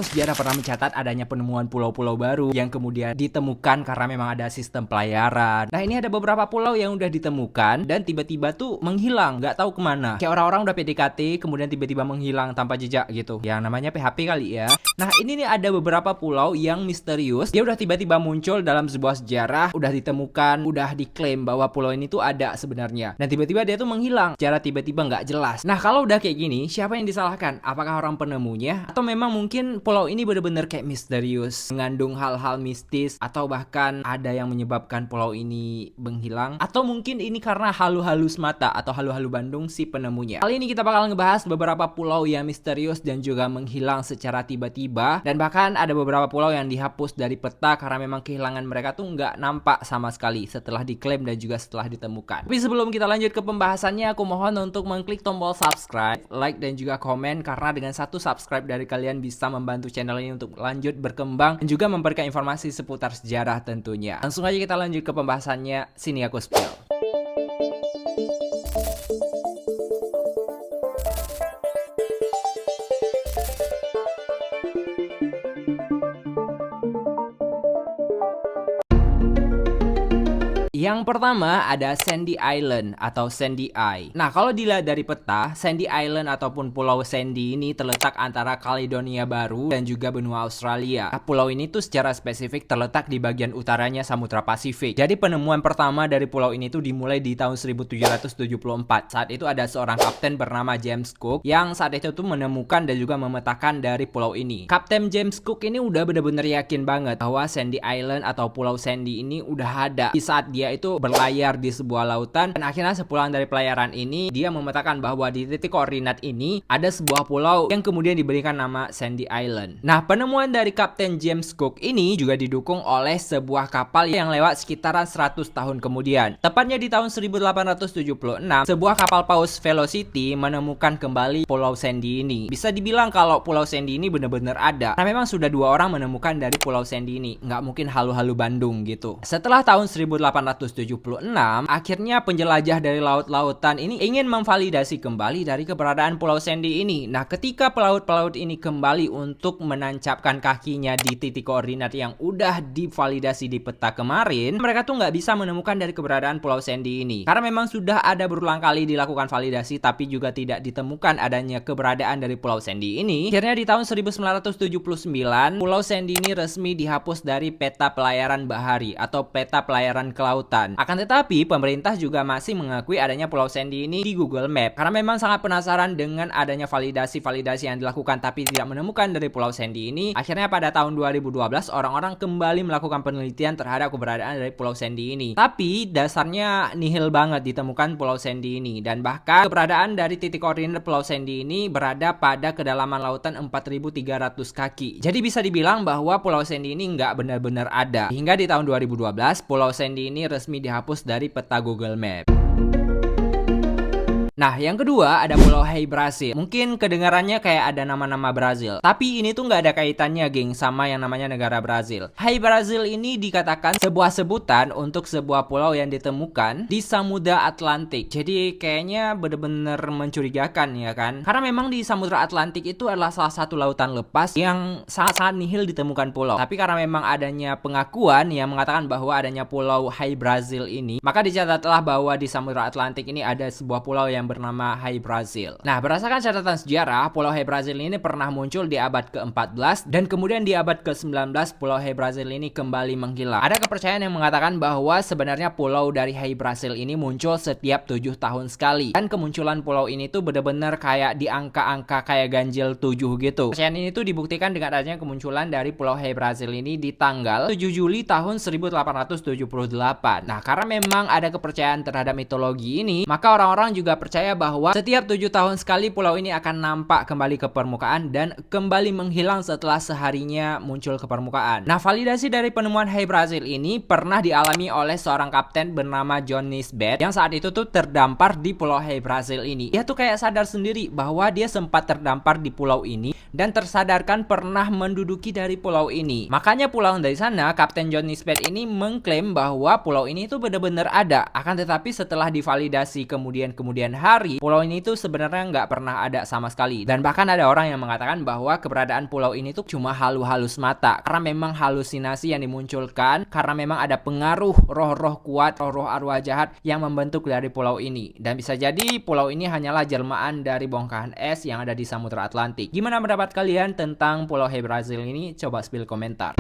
sejarah pernah mencatat adanya penemuan pulau-pulau baru yang kemudian ditemukan karena memang ada sistem pelayaran. Nah, ini ada beberapa pulau yang udah ditemukan dan tiba-tiba tuh menghilang, nggak tahu kemana. Kayak orang-orang udah PDKT kemudian tiba-tiba menghilang tanpa jejak gitu. Yang namanya PHP kali ya. Nah, ini nih ada beberapa pulau yang misterius. Dia udah tiba-tiba muncul dalam sebuah sejarah, udah ditemukan, udah diklaim bahwa pulau ini tuh ada sebenarnya. Dan tiba-tiba dia tuh menghilang secara tiba-tiba nggak jelas. Nah, kalau udah kayak gini, siapa yang disalahkan? Apakah orang penemunya? Atau memang mungkin pulau ini bener-bener kayak misterius, mengandung hal-hal mistis, atau bahkan ada yang menyebabkan pulau ini menghilang? Atau mungkin ini karena halu-halu semata atau halu-halu Bandung si penemunya? Kali ini kita bakal ngebahas beberapa pulau yang misterius dan juga menghilang secara tiba-tiba. Dan bahkan ada beberapa pulau yang dihapus dari peta karena memang kehilangan mereka tuh nggak nampak sama sekali setelah diklaim dan juga setelah ditemukan. Tapi sebelum kita lanjut ke pembahasannya, aku mohon untuk mengklik tombol subscribe, like, dan juga komen, karena dengan satu subscribe dari kalian bisa membantu channel ini untuk lanjut berkembang dan juga memberikan informasi seputar sejarah tentunya. Langsung aja kita lanjut ke pembahasannya, sini aku spill. Yang pertama ada Sandy Island atau Sandy Eye. Nah, kalau dilihat dari peta, Sandy Island ataupun Pulau Sandy ini terletak antara Caledonia Baru dan juga benua Australia. Nah, pulau ini tuh secara spesifik terletak di bagian utaranya Samudra Pasifik. Jadi penemuan pertama dari pulau ini tuh dimulai di tahun 1774. Saat itu ada seorang kapten bernama James Cook yang saat itu tuh menemukan dan juga memetakan dari pulau ini. Kapten James Cook ini udah bener-bener yakin banget bahwa Sandy Island atau Pulau Sandy ini udah ada di saat dia itu berlayar di sebuah lautan, dan akhirnya sepulang dari pelayaran ini dia memetakan bahwa di titik koordinat ini ada sebuah pulau yang kemudian diberikan nama Sandy Island. Nah, penemuan dari Kapten James Cook ini juga didukung oleh sebuah kapal yang lewat sekitaran 100 tahun kemudian. Tepatnya di tahun 1876, sebuah kapal paus Velocity menemukan kembali Pulau Sandy ini. Bisa dibilang kalau Pulau Sandy ini benar-benar ada. Nah, memang sudah 2 orang menemukan dari Pulau Sandy ini. Nggak mungkin halu-halu Bandung gitu. Setelah tahun 1876, akhirnya penjelajah dari laut-lautan ini ingin memvalidasi kembali dari keberadaan Pulau Sandy ini. Nah, ketika pelaut-pelaut ini kembali untuk menancapkan kakinya di titik koordinat yang udah divalidasi di peta kemarin, mereka tuh nggak bisa menemukan dari keberadaan Pulau Sandy ini. Karena memang sudah ada berulang kali dilakukan validasi, tapi juga tidak ditemukan adanya keberadaan dari Pulau Sandy ini. Akhirnya di tahun 1979, Pulau Sandy ini resmi dihapus dari peta pelayaran bahari atau peta pelayaran ke lautan. Akan tetapi, pemerintah juga masih mengakui adanya Pulau Sandy ini di Google Map karena memang sangat penasaran dengan adanya validasi-validasi yang dilakukan tapi tidak menemukan dari Pulau Sandy ini. Akhirnya pada tahun 2012 orang-orang kembali melakukan penelitian terhadap keberadaan dari Pulau Sandy ini. Tapi dasarnya nihil banget ditemukan Pulau Sandy ini, dan bahkan keberadaan dari titik koordinat Pulau Sandy ini berada pada kedalaman lautan 4.300 kaki. Jadi bisa dibilang bahwa Pulau Sandy ini nggak benar-benar ada. Hingga di tahun 2012 Pulau Sandy ini resmi dihapus dari peta Google Map. Nah, yang kedua ada Pulau Hey Brazil. Mungkin kedengarannya kayak ada nama-nama Brazil, tapi ini tuh nggak ada kaitannya, geng, sama yang namanya negara Brazil. Hey Brazil ini dikatakan sebuah sebutan untuk sebuah pulau yang ditemukan di Samudra Atlantik. Jadi kayaknya bener-bener mencurigakan ya kan? Karena memang di Samudra Atlantik itu adalah salah satu lautan lepas yang sangat-sangat nihil ditemukan pulau. Tapi karena memang adanya pengakuan yang mengatakan bahwa adanya Pulau Hey Brazil ini, maka dicatatlah bahwa di Samudra Atlantik ini ada sebuah pulau yang bernama Hey Brazil. Nah, berdasarkan catatan sejarah, Pulau Hey Brazil ini pernah muncul di abad ke-14 dan kemudian di abad ke-19 Pulau Hey Brazil ini kembali menghilang. Ada kepercayaan yang mengatakan bahwa sebenarnya pulau dari Hey Brazil ini muncul setiap 7 tahun sekali. Dan kemunculan pulau ini tuh benar-benar kayak di angka-angka kayak ganjil 7 gitu. Kepercayaan ini tuh dibuktikan dengan adanya kemunculan dari Pulau Hey Brazil ini di tanggal 7 Juli tahun 1878. Nah, karena memang ada kepercayaan terhadap mitologi ini, maka orang-orang juga percaya bahwa setiap 7 tahun sekali pulau ini akan nampak kembali ke permukaan dan kembali menghilang setelah seharinya muncul ke permukaan. Nah, validasi dari penemuan Hey Brazil ini pernah dialami oleh seorang kapten bernama John Nisbet yang saat itu tuh terdampar di Pulau Hey Brazil ini. Dia tuh kayak sadar sendiri bahwa dia sempat terdampar di pulau ini dan tersadarkan pernah menduduki dari pulau ini. Makanya pulang dari sana, Kapten John Nisbet ini mengklaim bahwa pulau ini itu benar-benar ada. Akan tetapi setelah divalidasi kemudian hari, pulau ini tuh sebenarnya nggak pernah ada sama sekali. Dan bahkan ada orang yang mengatakan bahwa keberadaan pulau ini tuh cuma halu-halus mata, karena memang halusinasi yang dimunculkan karena memang ada pengaruh roh-roh kuat, roh-roh arwah jahat yang membentuk dari pulau ini. Dan bisa jadi pulau ini hanyalah jelmaan dari bongkahan es yang ada di Samudra Atlantik. Gimana pendapat kalian tentang Pulau Hy-Brasil ini? Coba spill komentar.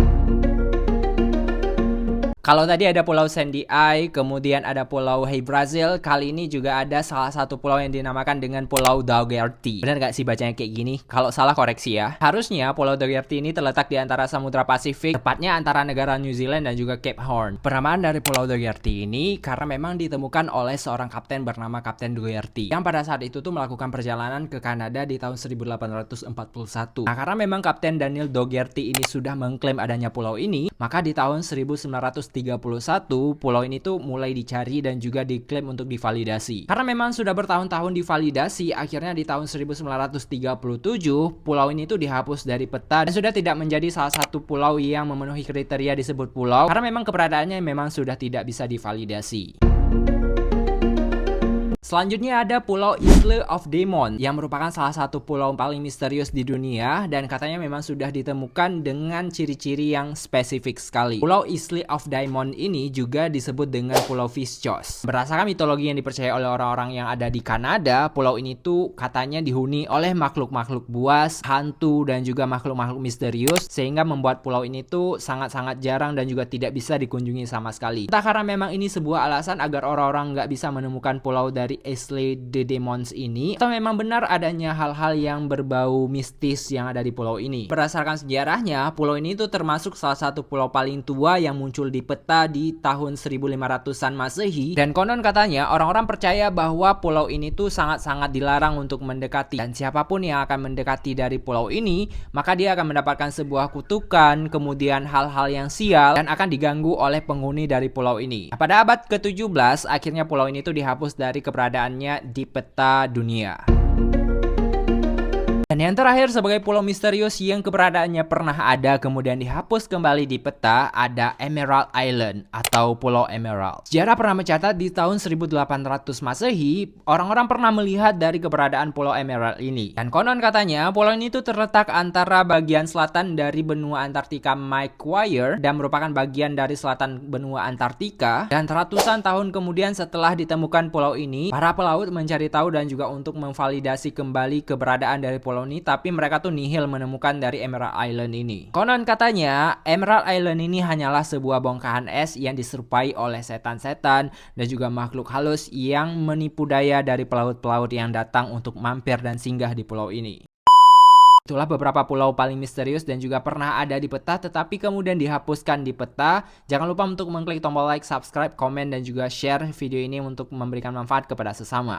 Kalau tadi ada Pulau Sandy Eye, kemudian ada Pulau Hy-Brasil, kali ini juga ada salah satu pulau yang dinamakan dengan Pulau Dougherty. Benar nggak sih bacanya kayak gini? Kalau salah koreksi ya. Harusnya Pulau Dougherty ini terletak di antara Samudra Pasifik, tepatnya antara negara New Zealand dan juga Cape Horn. Penamaan dari Pulau Dougherty ini karena memang ditemukan oleh seorang kapten bernama Kapten Dougherty, yang pada saat itu tuh melakukan perjalanan ke Kanada di tahun 1841. Nah, karena memang Kapten Daniel Dougherty ini sudah mengklaim adanya pulau ini, maka di tahun 1931 pulau ini tuh mulai dicari dan juga diklaim untuk divalidasi. Karena memang sudah bertahun-tahun divalidasi, akhirnya di tahun 1937 pulau ini tuh dihapus dari peta dan sudah tidak menjadi salah satu pulau yang memenuhi kriteria disebut pulau, karena memang keberadaannya memang sudah tidak bisa divalidasi. Selanjutnya ada Pulau Isle of Demons yang merupakan salah satu pulau paling misterius di dunia dan katanya memang sudah ditemukan dengan ciri-ciri yang spesifik sekali. Pulau Isle of Demons ini juga disebut dengan Pulau Fischos. Berdasarkan mitologi yang dipercaya oleh orang-orang yang ada di Kanada, pulau ini tuh katanya dihuni oleh makhluk-makhluk buas, hantu, dan juga makhluk-makhluk misterius, sehingga membuat pulau ini tuh sangat-sangat jarang dan juga tidak bisa dikunjungi sama sekali. Entah karena memang ini sebuah alasan agar orang-orang nggak bisa menemukan pulau dari Isle de Demons ini, atau memang benar adanya hal-hal yang berbau mistis yang ada di pulau ini. Berdasarkan sejarahnya, pulau ini tuh termasuk salah satu pulau paling tua yang muncul di peta di tahun 1500-an Masehi, dan konon katanya orang-orang percaya bahwa pulau ini tuh sangat-sangat dilarang untuk mendekati, dan siapapun yang akan mendekati dari pulau ini, maka dia akan mendapatkan sebuah kutukan, kemudian hal-hal yang sial, dan akan diganggu oleh penghuni dari pulau ini. Pada abad ke-17, akhirnya pulau ini tuh dihapus dari keberadaannya di peta dunia. Dan yang terakhir sebagai pulau misterius yang keberadaannya pernah ada kemudian dihapus kembali di peta, ada Emerald Island atau Pulau Emerald. Sejarah pernah mencatat di tahun 1800 Masehi, orang-orang pernah melihat dari keberadaan Pulau Emerald ini. Dan konon katanya pulau ini tuh terletak antara bagian selatan dari benua Antartika Macquarie dan merupakan bagian dari selatan benua Antartika. Dan ratusan tahun kemudian setelah ditemukan pulau ini, para pelaut mencari tahu dan juga untuk memvalidasi kembali keberadaan dari pulau ini, tapi mereka tuh nihil menemukan dari Emerald Island ini. Konon katanya Emerald Island ini hanyalah sebuah bongkahan es yang diserupai oleh setan-setan dan juga makhluk halus yang menipu daya dari pelaut-pelaut yang datang untuk mampir dan singgah di pulau ini. Itulah beberapa pulau paling misterius dan juga pernah ada di peta tetapi kemudian dihapuskan di peta. Jangan lupa untuk mengklik tombol like, subscribe, komen, dan juga share video ini untuk memberikan manfaat kepada sesama.